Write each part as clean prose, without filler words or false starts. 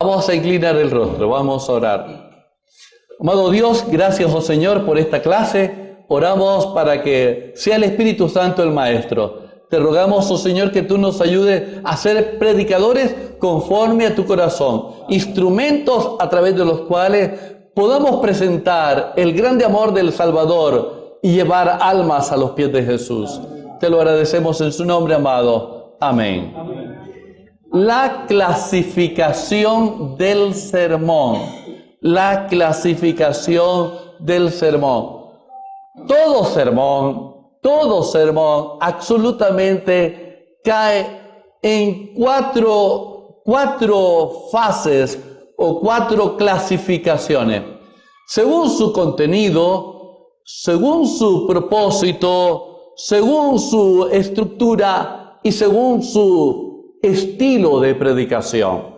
Vamos a inclinar el rostro, vamos a orar. Amado Dios, gracias, oh Señor, por esta clase. Oramos para que sea el Espíritu Santo el Maestro. Te rogamos, oh Señor, que tú nos ayudes a ser predicadores conforme a tu corazón. Instrumentos a través de los cuales podamos presentar el grande amor del Salvador y llevar almas a los pies de Jesús. Te lo agradecemos en su nombre, amado. Amén. La clasificación del sermón. La clasificación del sermón. Todo sermón absolutamente cae en cuatro fases o cuatro clasificaciones. Según su contenido, según su propósito, según su estructura y según su estilo de predicación.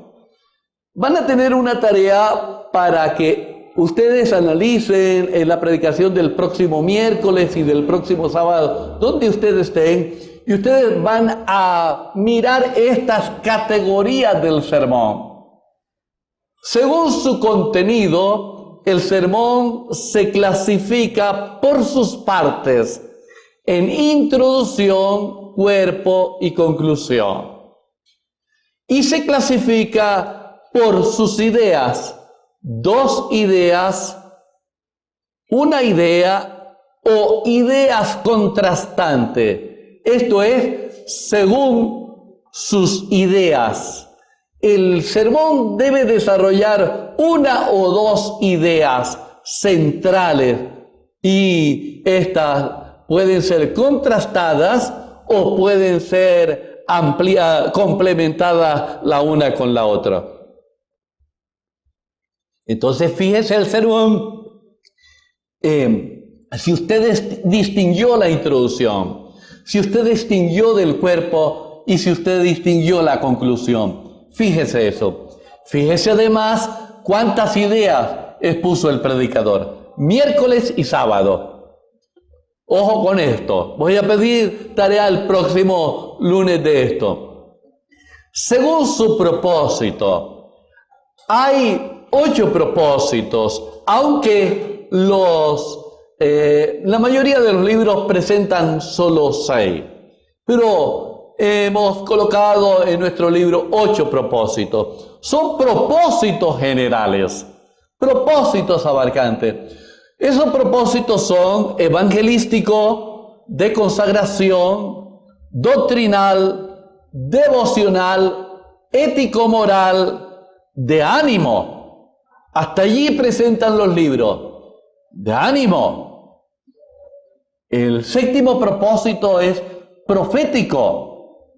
Van a tener una tarea para que ustedes analicen en la predicación del próximo miércoles y del próximo sábado, donde ustedes estén, y ustedes van a mirar estas categorías del sermón. Según su contenido, el sermón se clasifica por sus partes en introducción, cuerpo y conclusión. Y se clasifica por sus ideas, dos ideas, una idea o ideas contrastantes. Esto es, según sus ideas. El sermón debe desarrollar una o dos ideas centrales y estas pueden ser contrastadas o pueden ser complementadas la una con la otra. Entonces, fíjese el sermón. Si usted distinguió la introducción, si usted distinguió del cuerpo y si usted distinguió la conclusión, fíjese eso. Fíjese además cuántas ideas expuso el predicador, miércoles y sábado. Ojo con esto, voy a pedir tarea el próximo lunes de esto. Según su propósito, hay 8 propósitos, aunque la mayoría de los libros presentan solo 6. Pero hemos colocado en nuestro libro 8 propósitos. Son propósitos generales, propósitos abarcantes. Esos propósitos son evangelístico, de consagración, doctrinal, devocional, ético-moral, de ánimo. Hasta allí presentan los libros. De ánimo. El 7º propósito es profético.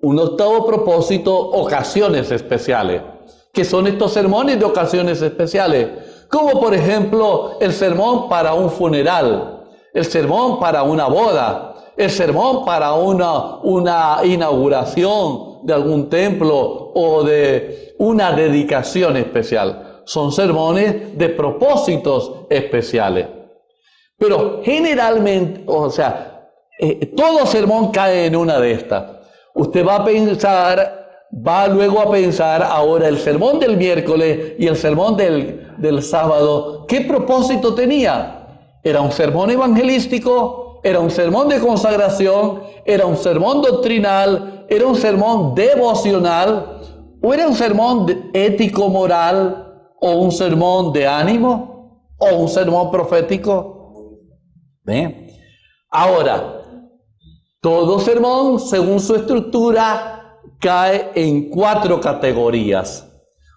Un 8º propósito, ocasiones especiales. ¿Qué son estos sermones de ocasiones especiales? Como por ejemplo el sermón para un funeral, el sermón para una boda, el sermón para una inauguración de algún templo o de una dedicación especial. Son sermones de propósitos especiales. Pero generalmente, todo sermón cae en una de estas. Usted va luego a pensar ahora el sermón del miércoles y el sermón del sábado. ¿Qué propósito tenía? ¿Era un sermón evangelístico? ¿Era un sermón de consagración? ¿Era un sermón doctrinal? ¿Era un sermón devocional? ¿O era un sermón ético-moral? ¿O un sermón de ánimo? ¿O un sermón profético? ¿Ven? Ahora, todo sermón, según su estructura, cae en 4 categorías.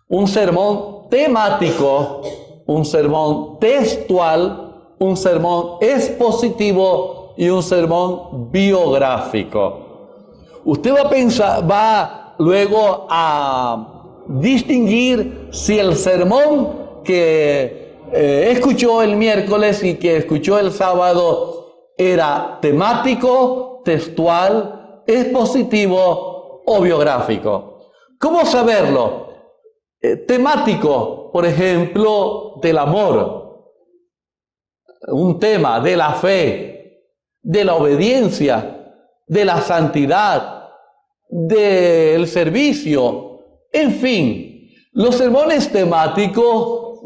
Un sermón temático, un sermón textual, un sermón expositivo y un sermón biográfico. Usted va luego a distinguir si el sermón que escuchó el miércoles y que escuchó el sábado era temático, textual, expositivo o biográfico. ¿Cómo saberlo? Temático, por ejemplo, del amor, un tema de la fe, de la obediencia, de la santidad, del servicio, En fin, los sermones temáticos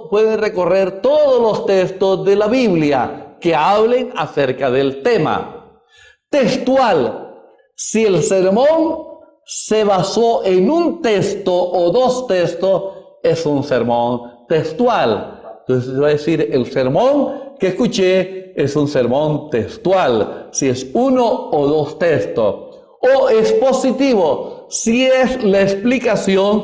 pueden recorrer todos los textos de la Biblia que hablen acerca del tema. Textual, si el sermón se basó en un texto o dos textos, es un sermón textual. Entonces va a decir, el sermón que escuché es un sermón textual, si es uno o dos textos. O expositivo, si es la explicación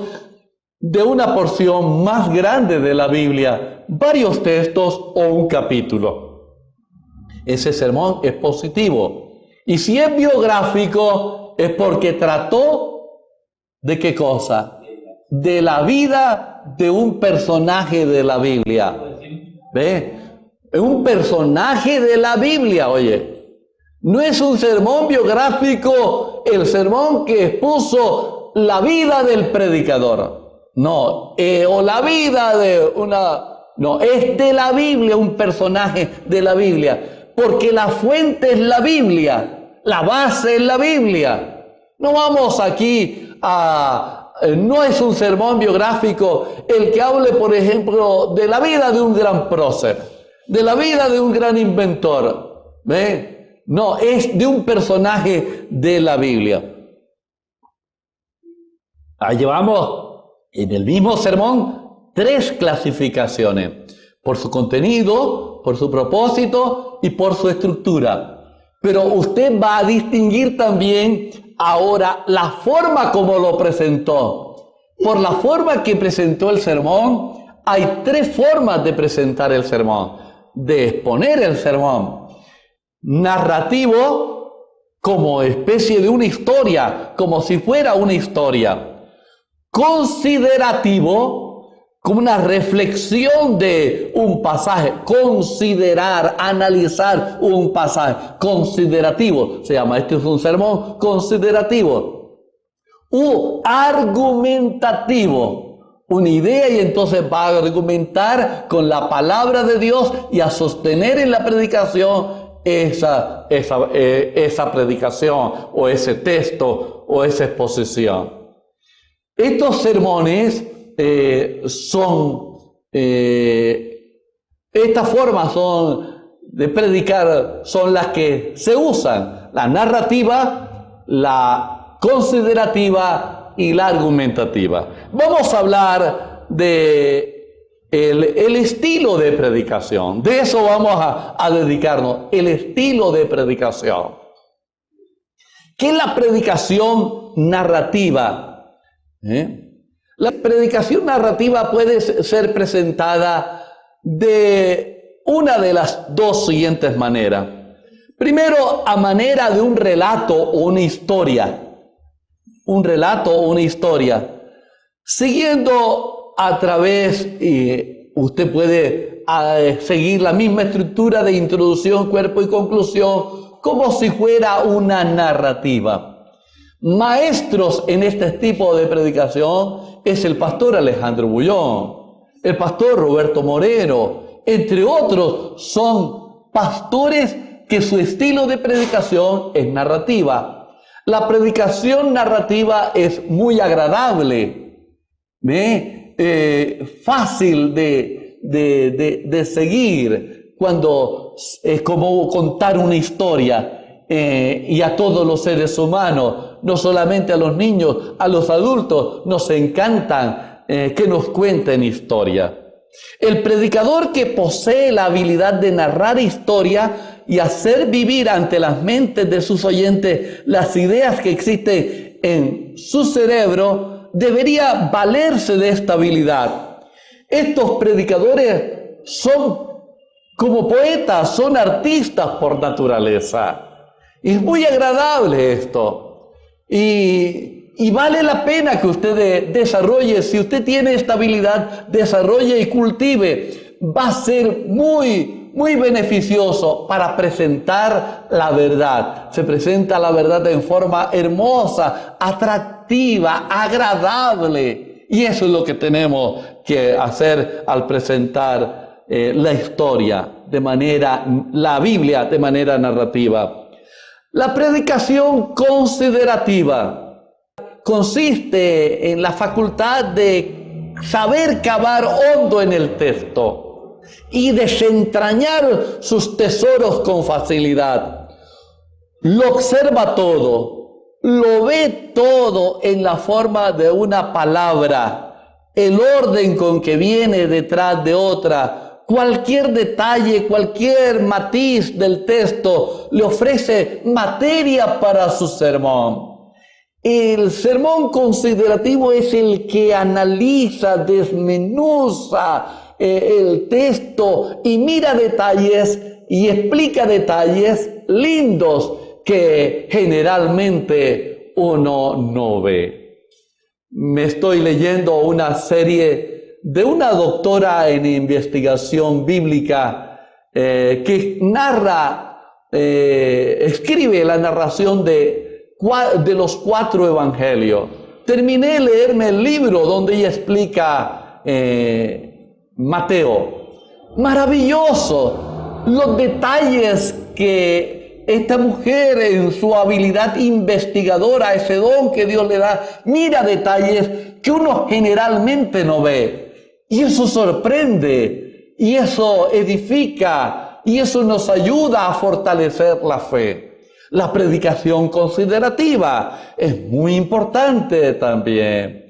de una porción más grande de la Biblia, varios textos o un capítulo. Ese sermón es positivo. Y si es biográfico, es porque trató ¿de qué cosa? De la vida de un personaje de la Biblia. ¿Ve? Es un personaje de la Biblia, oye. No es un sermón biográfico, el sermón que expuso la vida del predicador. No, o la vida de una... No, es de la Biblia, un personaje de la Biblia. Porque la fuente es la Biblia, la base es la Biblia. No vamos aquí a... No es un sermón biográfico el que hable, por ejemplo, de la vida de un gran prócer, de la vida de un gran inventor. ¿Ve? No, es de un personaje de la Biblia. Ahí llevamos en el mismo sermón 3 clasificaciones: por su contenido, por su propósito y por su estructura. Pero usted va a distinguir también ahora la forma como lo presentó. Por la forma que presentó el sermón, hay 3 formas de presentar el sermón, de exponer el sermón. Narrativo, como especie de una historia, como si fuera una historia. Considerativo, como una reflexión de un pasaje. Considerar, analizar un pasaje. Considerativo, se llama. Este es un sermón considerativo. U argumentativo, una idea, y entonces va a argumentar con la palabra de Dios y a sostener en la predicación esa predicación o ese texto o esa exposición. Estos sermones estas formas de predicar son las que se usan: la narrativa, la considerativa y la argumentativa. Vamos a hablar de el estilo de predicación. De eso vamos a dedicarnos, el estilo de predicación. ¿Qué es la predicación narrativa? La predicación narrativa puede ser presentada de una de las 2 siguientes maneras. Primero, a manera de un relato o una historia. Un relato o una historia. Siguiendo a través, y usted puede seguir la misma estructura de introducción, cuerpo y conclusión, como si fuera una narrativa. Maestros en este tipo de predicación es el pastor Alejandro Bullón, el pastor Roberto Moreno, entre otros. Son pastores que su estilo de predicación es narrativa. La predicación narrativa es muy agradable, fácil de seguir, cuando es como contar una historia, y a todos los seres humanos, no solamente a los niños, a los adultos, nos encantan que nos cuenten historia. El predicador que posee la habilidad de narrar historia y hacer vivir ante las mentes de sus oyentes las ideas que existen en su cerebro, debería valerse de esta habilidad. Estos predicadores son como poetas, son artistas por naturaleza. Y es muy agradable esto. Y vale la pena que usted desarrolle, si usted tiene esta habilidad, desarrolle y cultive. Va a ser muy, muy beneficioso para presentar la verdad. Se presenta la verdad en forma hermosa, atractiva, agradable. Y eso es lo que tenemos que hacer al presentar la historia la Biblia de manera narrativa. La predicación considerativa. consiste en la facultad de saber cavar hondo en el texto y desentrañar sus tesoros con facilidad. Lo observa todo, lo ve todo en la forma de una palabra, el orden con que viene detrás de otra, cualquier detalle, cualquier matiz del texto le ofrece materia para su sermón. El sermón considerativo es el que analiza, desmenuza el texto y mira detalles y explica detalles lindos que generalmente uno no ve. Me estoy leyendo una serie de una doctora en investigación bíblica que escribe la narración de los 4 evangelios. Terminé de leerme el libro donde ella explica Mateo. Maravilloso los detalles que esta mujer en su habilidad investigadora, ese don que Dios le da, mira detalles que uno generalmente no ve. Y eso sorprende, y eso edifica, y eso nos ayuda a fortalecer la fe. La predicación considerativa es muy importante también.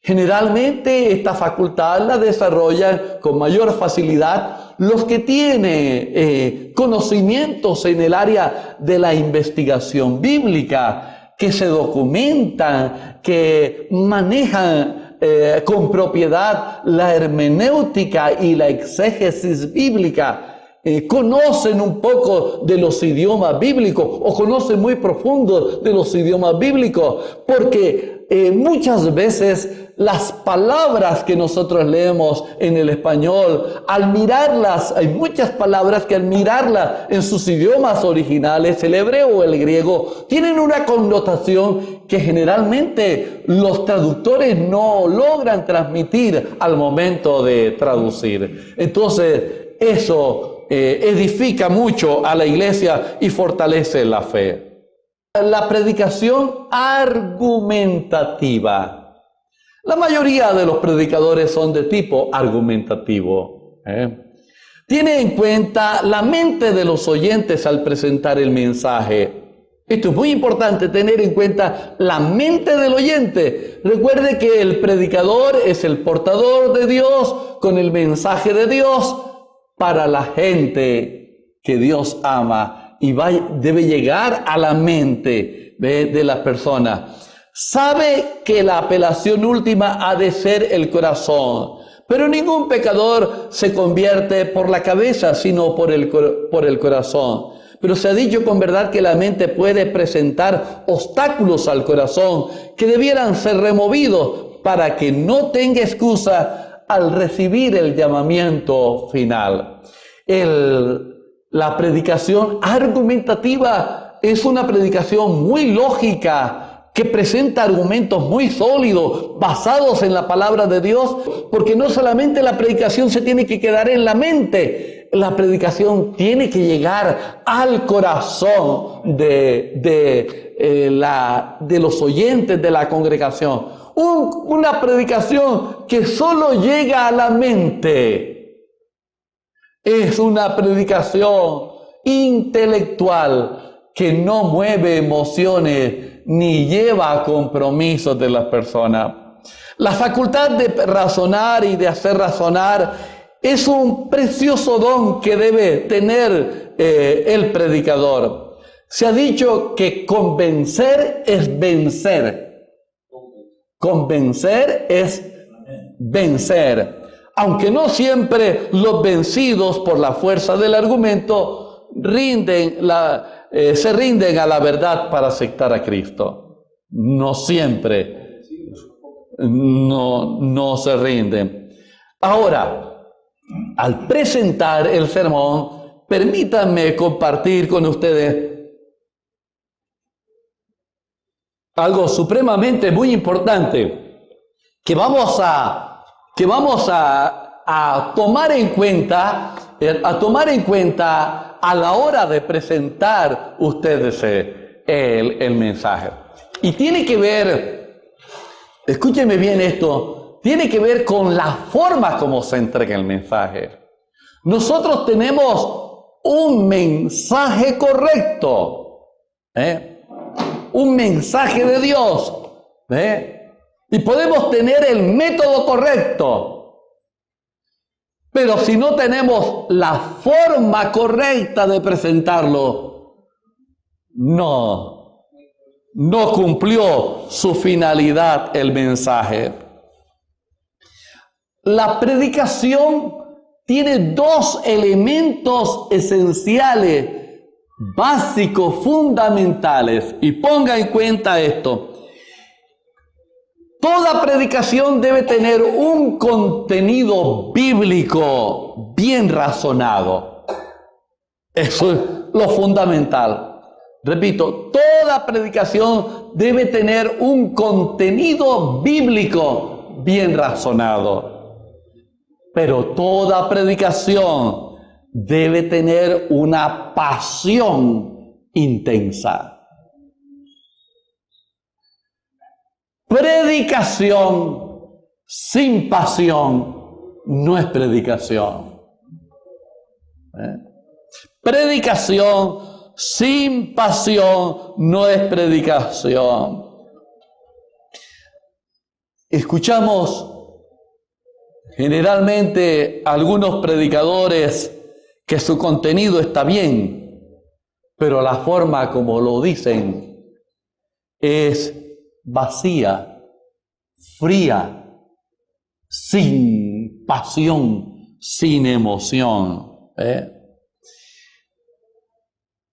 Generalmente esta facultad la desarrollan con mayor facilidad los que tienen conocimientos en el área de la investigación bíblica, que se documentan, que manejan con propiedad la hermenéutica y la exégesis bíblica. Conocen un poco de los idiomas bíblicos o conocen muy profundo de los idiomas bíblicos, porque muchas veces las palabras que nosotros leemos en el español, al mirarlas, hay muchas palabras que al mirarlas en sus idiomas originales, el hebreo o el griego, tienen una connotación que generalmente los traductores no logran transmitir al momento de traducir. Entonces, eso edifica mucho a la iglesia y fortalece la fe. La predicación argumentativa. La mayoría de los predicadores son de tipo argumentativo. Tiene en cuenta la mente de los oyentes al presentar el mensaje. Esto es muy importante, tener en cuenta la mente del oyente. Recuerde que el predicador es el portador de Dios con el mensaje de Dios para la gente que Dios ama, y debe llegar a la mente de la persona. Sabe que la apelación última ha de ser el corazón, pero ningún pecador se convierte por la cabeza, sino por el corazón. Pero se ha dicho con verdad que la mente puede presentar obstáculos al corazón que debieran ser removidos para que no tenga excusa al recibir el llamamiento final. La predicación argumentativa es una predicación muy lógica que presenta argumentos muy sólidos basados en la palabra de Dios, porque no solamente la predicación se tiene que quedar en la mente, la predicación tiene que llegar al corazón de los oyentes de la congregación. Una predicación que solo llega a la mente es una predicación intelectual que no mueve emociones ni lleva a compromisos de las personas. La facultad de razonar y de hacer razonar es un precioso don que debe tener el predicador. Se ha dicho que convencer es vencer. Convencer es vencer. Aunque no siempre los vencidos por la fuerza del argumento se rinden a la verdad para aceptar a Cristo. No siempre. No se rinden. Ahora, al presentar el sermón, permítanme compartir con ustedes algo supremamente muy importante que vamos a tomar en cuenta a la hora de presentar ustedes el mensaje. Y tiene que ver escúcheme bien esto, tiene que ver con la forma como se entrega el mensaje. Nosotros tenemos un mensaje correcto, un mensaje de Dios, y podemos tener el método correcto. Pero si no tenemos la forma correcta de presentarlo, no cumplió su finalidad el mensaje. La predicación tiene dos elementos esenciales, básicos, fundamentales. Y ponga en cuenta esto. Toda predicación debe tener un contenido bíblico bien razonado. Eso es lo fundamental. Repito, toda predicación debe tener un contenido bíblico bien razonado. Pero toda predicación debe tener una pasión intensa. Predicación sin pasión no es predicación. Predicación sin pasión no es predicación. Escuchamos generalmente algunos predicadores que su contenido está bien, pero la forma como lo dicen es vacía, fría, sin pasión, sin emoción.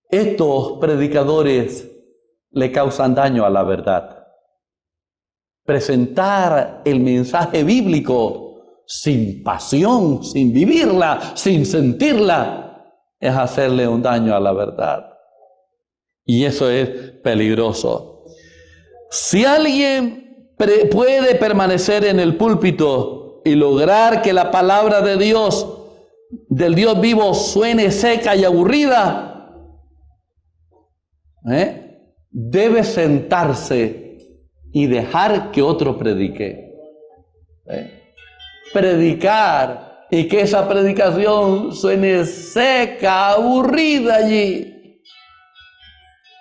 Estos predicadores le causan daño a la verdad. Presentar el mensaje bíblico sin pasión, sin vivirla, sin sentirla, es hacerle un daño a la verdad. Y eso es peligroso. Si alguien puede permanecer en el púlpito y lograr que la palabra de Dios, del Dios vivo, suene seca y aburrida, debe sentarse y dejar que otro predique. Predicar y que esa predicación suene seca, aburrida allí.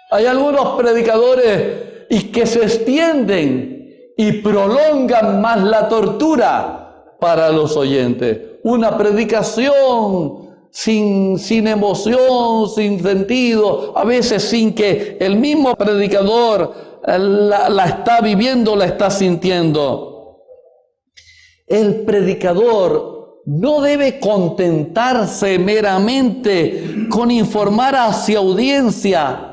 Hay algunos predicadores y que se extienden y prolongan más la tortura para los oyentes. Una predicación sin emoción, sin sentido, a veces sin que el mismo predicador la está viviendo, la está sintiendo. El predicador no debe contentarse meramente con informar hacia audiencia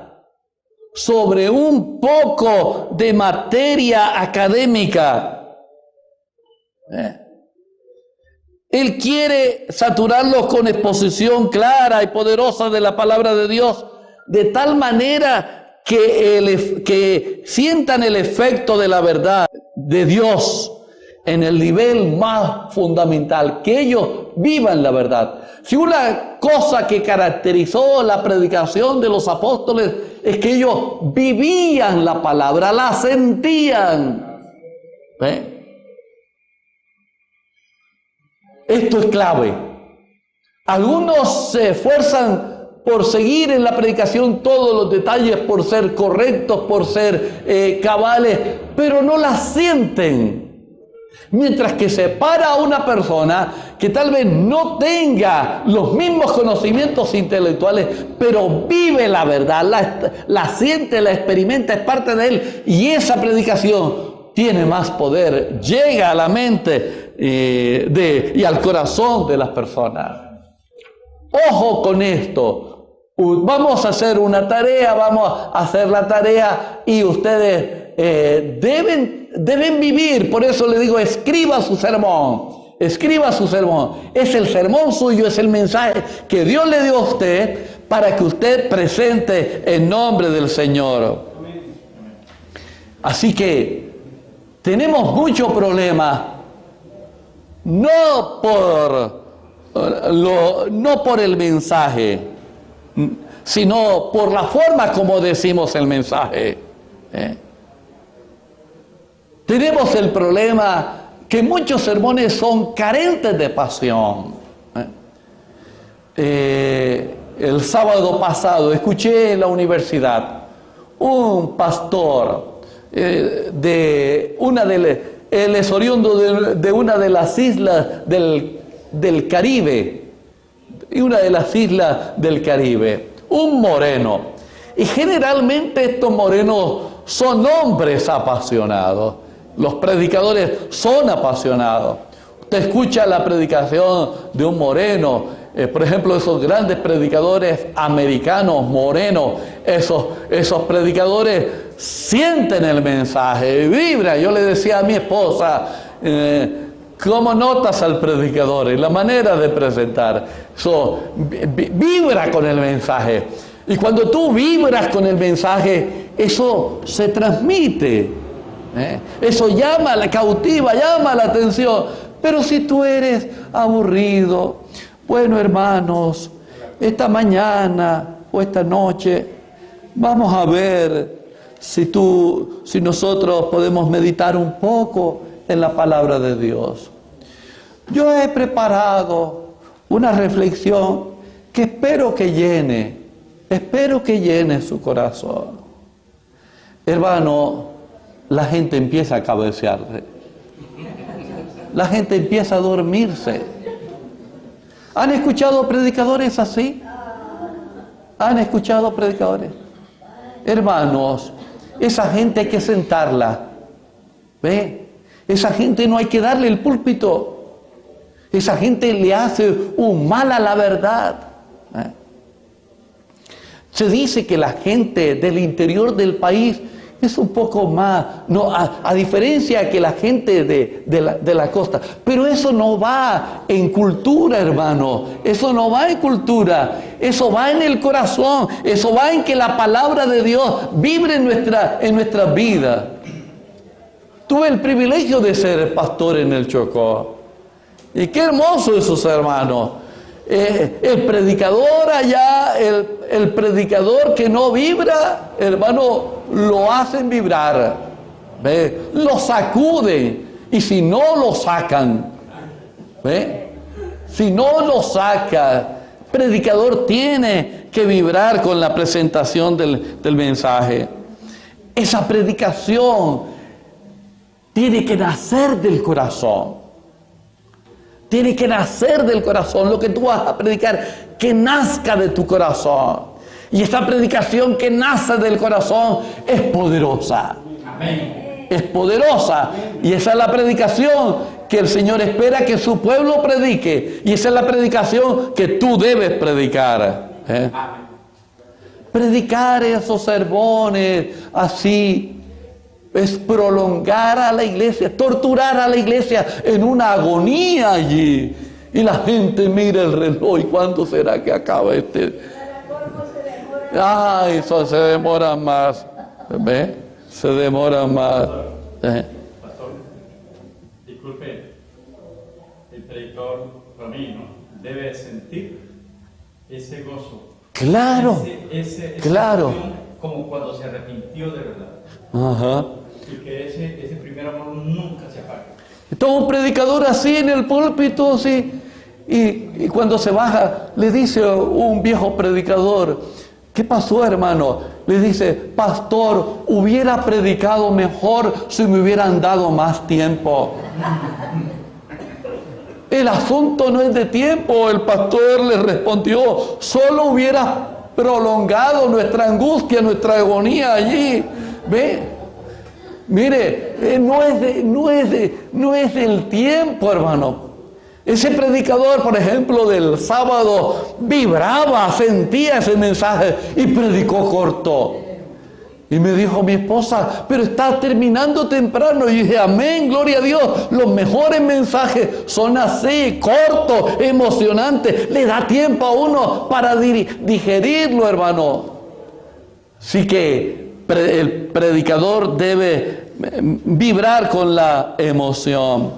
sobre un poco de materia académica. Él quiere saturarlos con exposición clara y poderosa de la palabra de Dios, de tal manera que sientan el efecto de la verdad de Dios en el nivel más fundamental, que ellos vivan la verdad. Si una cosa que caracterizó la predicación de los apóstoles es que ellos vivían la palabra, la sentían. Esto es clave. Algunos se esfuerzan por seguir en la predicación todos los detalles, por ser correctos, por ser cabales, pero no la sienten. Mientras que se para una persona que tal vez no tenga los mismos conocimientos intelectuales, pero vive la verdad, la siente, la experimenta, es parte de él, y esa predicación tiene más poder, llega a la mente y al corazón de las personas. Ojo con esto. Vamos a hacer una tarea, vamos a hacer la tarea y ustedes deben vivir. Por eso le digo, escriba su sermón. Escriba su sermón. Es el sermón suyo, es el mensaje que Dios le dio a usted para que usted presente en nombre del Señor. Así que tenemos mucho problema, no por el mensaje, sino por la forma como decimos el mensaje. Tenemos el problema que muchos sermones son carentes de pasión. El sábado pasado escuché en la universidad un pastor él es oriundo de una de las islas del Caribe, y una de las islas del Caribe, un moreno. Y generalmente estos morenos son hombres apasionados. Los predicadores son apasionados. Usted escucha la predicación de un moreno, por ejemplo, esos grandes predicadores americanos morenos, esos predicadores sienten el mensaje, vibra. Yo le decía a mi esposa, ¿cómo notas al predicador? Y la manera de presentar, eso vibra con el mensaje. Y cuando tú vibras con el mensaje, eso se transmite. Eso cautiva, llama la atención. Pero si tú eres aburrido, bueno, hermanos, esta mañana o esta noche vamos a ver si nosotros podemos meditar un poco en la palabra de Dios. Yo he preparado una reflexión que espero que llene su corazón. Hermano, la gente empieza a cabecearse. La gente empieza a dormirse. ¿Han escuchado predicadores así? ¿Han escuchado predicadores? Hermanos, esa gente hay que sentarla. ¿Ve? Esa gente no hay que darle el púlpito. Esa gente le hace un mal a la verdad. Se dice que la gente del interior del país es un poco más, a diferencia que la gente de la costa. Pero eso no va en cultura, hermano. Eso no va en cultura. Eso va en el corazón. Eso va en que la palabra de Dios vibre en nuestra vida. Tuve el privilegio de ser pastor en el Chocó. Y qué hermoso esos hermanos. El predicador allá, el predicador que no vibra, hermano, lo hacen vibrar, ¿ve? Lo sacuden, y si no lo sacan, ¿ve? Si no lo saca, predicador tiene que vibrar con la presentación del mensaje. Esa predicación tiene que nacer del corazón. Tiene que nacer del corazón. Lo que tú vas a predicar, que nazca de tu corazón. Y esta predicación que nace del corazón es poderosa. Amén. Es poderosa. Y esa es la predicación que el Señor espera que su pueblo predique. Y esa es la predicación que tú debes predicar. Predicar esos sermones así es prolongar a la iglesia, torturar a la iglesia en una agonía allí. Y la gente mira el reloj, ¿y cuándo será que acaba Ay, eso se demora más. ¿Ve? Se demora más. Pastor, disculpe, el predicador Ramiro debe sentir ese gozo. Claro, claro. Como cuando se arrepintió de verdad. Ajá. Y que ese primer amor nunca se apaga. Todo un predicador así en el púlpito, sí. Y cuando se baja, le dice un viejo predicador, ¿qué pasó, hermano? Le dice, pastor, hubiera predicado mejor si me hubieran dado más tiempo. El asunto no es de tiempo, el pastor le respondió, solo hubiera prolongado nuestra angustia, nuestra agonía allí. ¿Ve? Mire, no es del tiempo, hermano. Ese predicador, por ejemplo, del sábado, vibraba, sentía ese mensaje y predicó corto. Y me dijo mi esposa, pero está terminando temprano. Y dije, amén, gloria a Dios. Los mejores mensajes son así, cortos, emocionantes. Le da tiempo a uno para digerirlo, hermano. Así que el predicador debe vibrar con la emoción.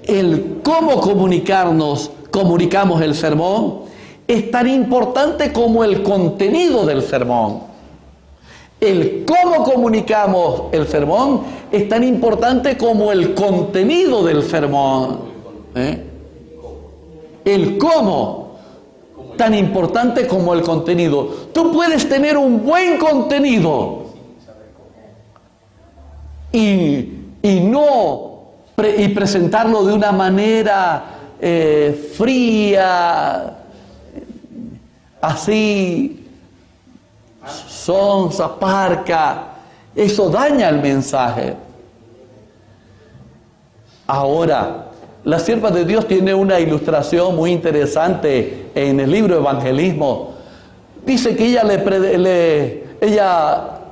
El cómo comunicamos el sermón es tan importante como el contenido del sermón. El cómo comunicamos el sermón es tan importante como el contenido del sermón. El cómo, tan importante como el contenido. Tú puedes tener un buen contenido y presentarlo de una manera fría, así, sonsa, parca. Eso daña el mensaje. Ahora, la sierva de Dios tiene una ilustración muy interesante en el libro Evangelismo. Dice que ella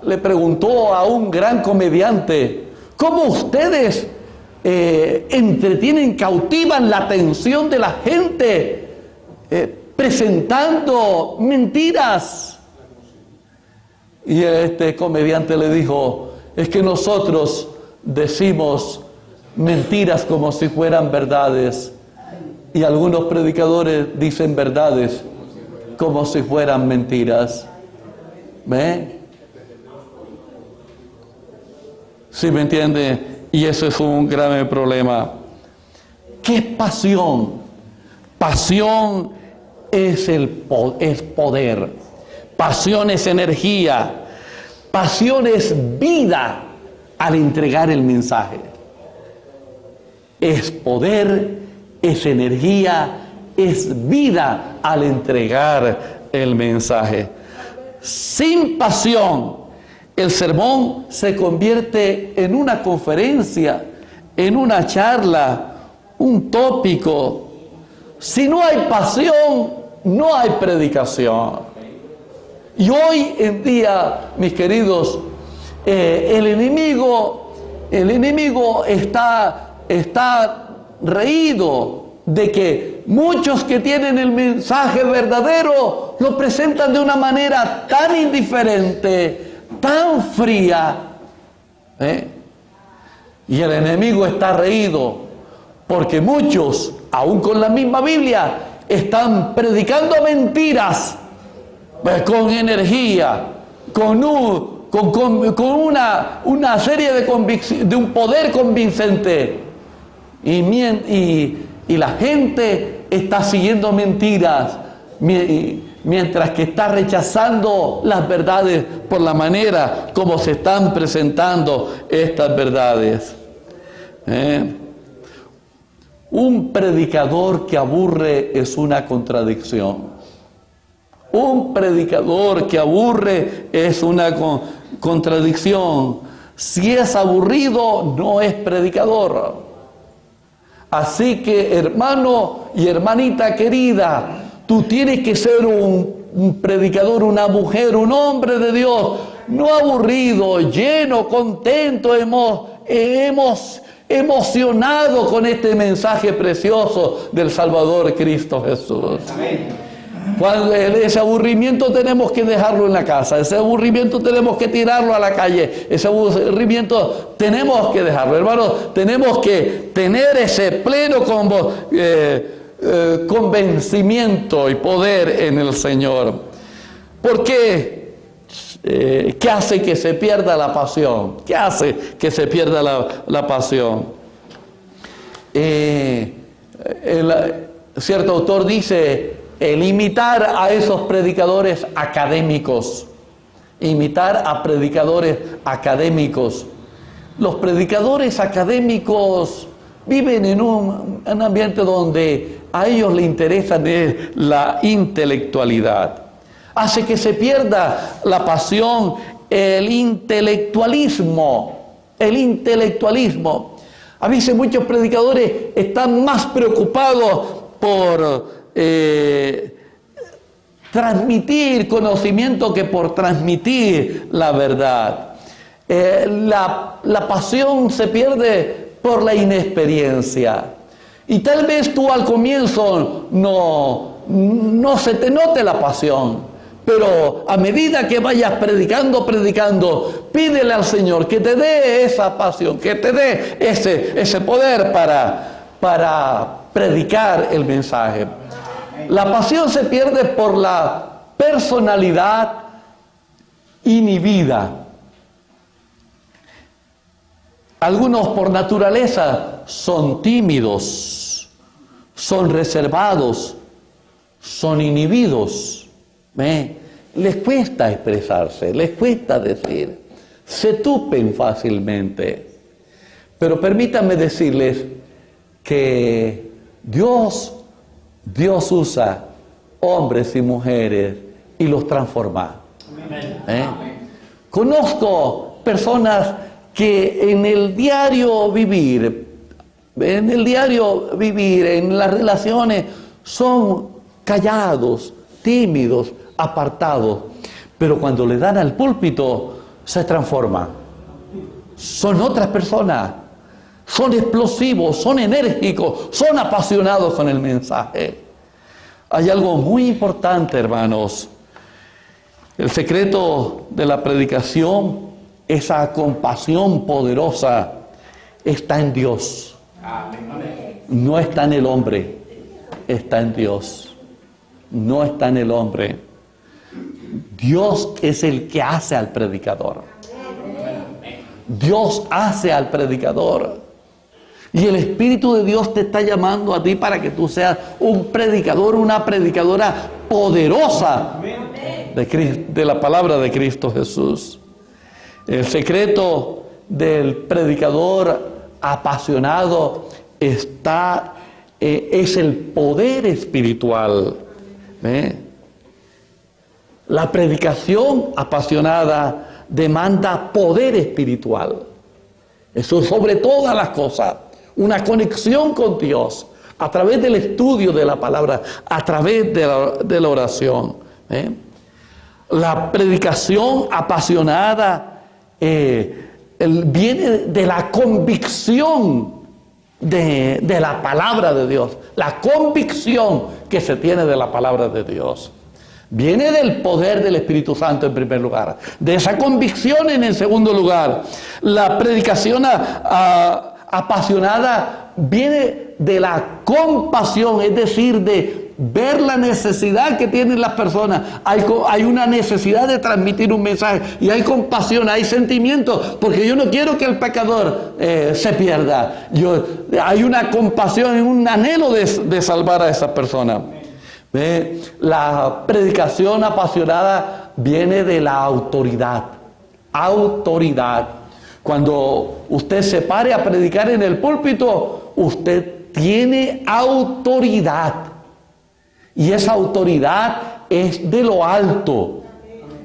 le preguntó a un gran comediante: ¿cómo ustedes entretienen, cautivan la atención de la gente presentando mentiras? Y este comediante le dijo: es que nosotros decimos mentiras como si fueran verdades, y algunos predicadores dicen verdades como si fueran mentiras. ¿Ve? ¿Sí me entiende? Y eso es un grave problema. ¿Qué es pasión? Pasión es poder. Pasión es energía. Pasión es vida al entregar el mensaje. Es poder, es energía, es vida al entregar el mensaje. Sin pasión, el sermón se convierte en una conferencia, en una charla, un tópico. Si no hay pasión, no hay predicación. Y hoy en día, mis queridos, el enemigo está reído de que muchos que tienen el mensaje verdadero lo presentan de una manera tan indiferente, tan fría. Y el enemigo está reído porque muchos, aún con la misma Biblia, están predicando mentiras con energía, con una serie de un poder convincente. Y la gente está siguiendo mentiras, mientras que está rechazando las verdades por la manera como se están presentando estas verdades. Un predicador que aburre es una contradicción. Un predicador que aburre es una contradicción. Si es aburrido, no es predicador. Así que, hermano y hermanita querida, tú tienes que ser un predicador, una mujer, un hombre de Dios, no aburrido, lleno, contento, emocionado con este mensaje precioso del Salvador Cristo Jesús. Amén. Cuando ese aburrimiento tenemos que dejarlo en la casa, ese aburrimiento tenemos que tirarlo a la calle, ese aburrimiento tenemos que dejarlo, hermanos. Tenemos que tener ese pleno convencimiento y poder en el Señor. ¿Por qué? ¿Qué hace que se pierda la pasión? ¿Qué hace que se pierda la pasión? Cierto autor dice: el imitar a esos predicadores académicos. Imitar a predicadores académicos. Los predicadores académicos viven en un ambiente donde a ellos les interesa la intelectualidad. Hace que se pierda la pasión, el intelectualismo. A veces muchos predicadores están más preocupados por transmitir conocimiento que por transmitir la verdad. La pasión se pierde por la inexperiencia. Y tal vez tú al comienzo no se te note la pasión, pero a medida que vayas predicando, pídele al Señor que te dé esa pasión, que te dé ese poder para predicar el mensaje. La pasión se pierde por la personalidad inhibida. Algunos por naturaleza son tímidos, son reservados, son inhibidos. Les cuesta expresarse, les cuesta decir, se tupen fácilmente. Pero permítanme decirles que Dios usa hombres y mujeres y los transforma. Conozco personas que en el diario vivir, en las relaciones, son callados, tímidos, apartados, pero cuando le dan al púlpito se transforman. Son otras personas, son explosivos, son enérgicos, son apasionados con el mensaje. Hay algo muy importante, hermanos. El secreto de la predicación, esa compasión poderosa, está en Dios. No está en el hombre, está en Dios. No está en el hombre. Dios es el que hace al predicador. Dios hace al predicador. Y el Espíritu de Dios te está llamando a ti para que tú seas un predicador, una predicadora poderosa de la palabra de Cristo Jesús. El secreto del predicador apasionado es el poder espiritual. La predicación apasionada demanda poder espiritual. Eso sobre todas las cosas. Una conexión con Dios a través del estudio de la palabra, a través de la oración. La predicación apasionada viene de la convicción de la palabra de Dios. La convicción que se tiene de la palabra de Dios. Viene del poder del Espíritu Santo en primer lugar. De esa convicción en el segundo lugar. La predicación apasionada viene de la compasión, es decir, de ver la necesidad que tienen las personas. Hay una necesidad de transmitir un mensaje y hay compasión, hay sentimiento, porque yo no quiero que el pecador se pierda. Hay una compasión, un anhelo de salvar a esa persona. La predicación apasionada viene de la autoridad. Autoridad. Cuando usted se pare a predicar en el púlpito, usted tiene autoridad. Y esa autoridad es de lo alto.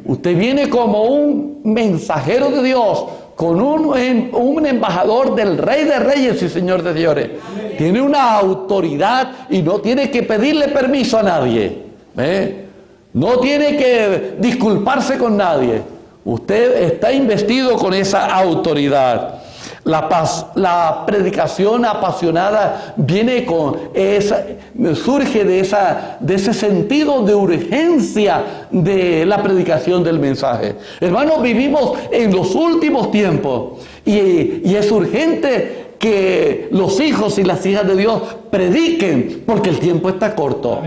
Usted viene como un mensajero de Dios, con un embajador del Rey de Reyes y Señor de Señores. Tiene una autoridad y no tiene que pedirle permiso a nadie. No tiene que disculparse con nadie. Usted está investido con esa autoridad. La predicación apasionada surge de ese sentido de urgencia de la predicación del mensaje. Hermanos, vivimos en los últimos tiempos y es urgente que los hijos y las hijas de Dios prediquen, porque el tiempo está corto.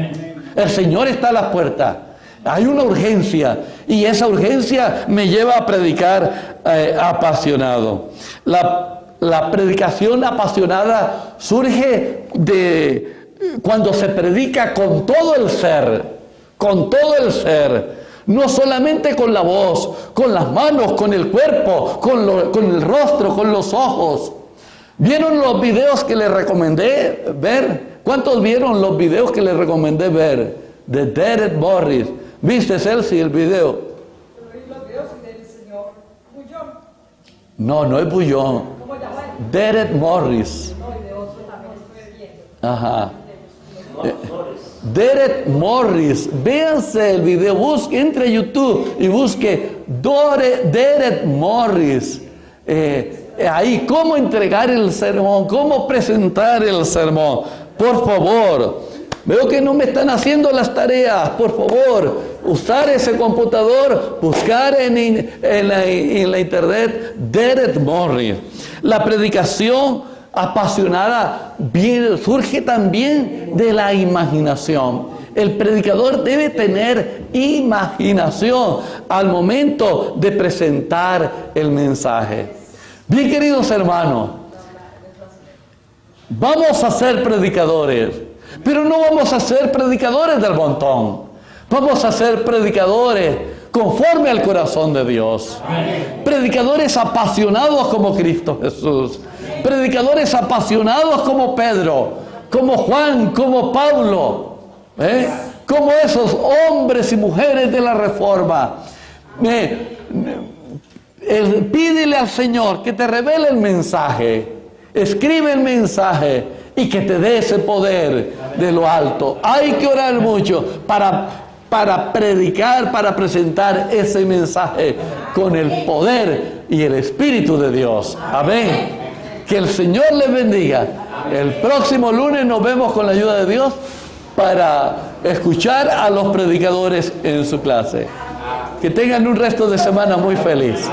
El Señor está a las puertas. Hay una urgencia y esa urgencia me lleva a predicar apasionado. La predicación apasionada surge de cuando se predica con todo el ser, no solamente con la voz, con las manos, con el cuerpo, con el rostro, con los ojos. ¿Vieron los videos que les recomendé ver? ¿Cuántos vieron los videos que les recomendé ver? De Derek Morris. ¿Viste, Celsi, el video? Los videos del señor Bullón. No es Bullón. ¿Cómo llama? Derek Morris. No, y de otro también estoy viendo. Ajá. Derek Morris. Véanse el video. Busque, entre YouTube y busque Derek Morris. Ahí, cómo entregar el sermón, cómo presentar el sermón. Por favor. Veo que no me están haciendo las tareas. Por favor, usar ese computador, buscar en la internet Derek Morris. La predicación apasionada surge también de la imaginación. El predicador debe tener imaginación al momento de presentar el mensaje. Bien, queridos hermanos, vamos a ser predicadores, pero no vamos a ser predicadores del montón. Vamos a ser predicadores conforme al corazón de Dios. Predicadores apasionados como Cristo Jesús. Predicadores apasionados como Pedro, como Juan, como Pablo, como esos hombres y mujeres de la Reforma. Pídele al Señor que te revele el mensaje, escribe el mensaje y que te dé ese poder de lo alto. Hay que orar mucho para predicar, para presentar ese mensaje con el poder y el Espíritu de Dios. Amén. Que el Señor les bendiga. El próximo lunes nos vemos con la ayuda de Dios para escuchar a los predicadores en su clase. Que tengan un resto de semana muy feliz.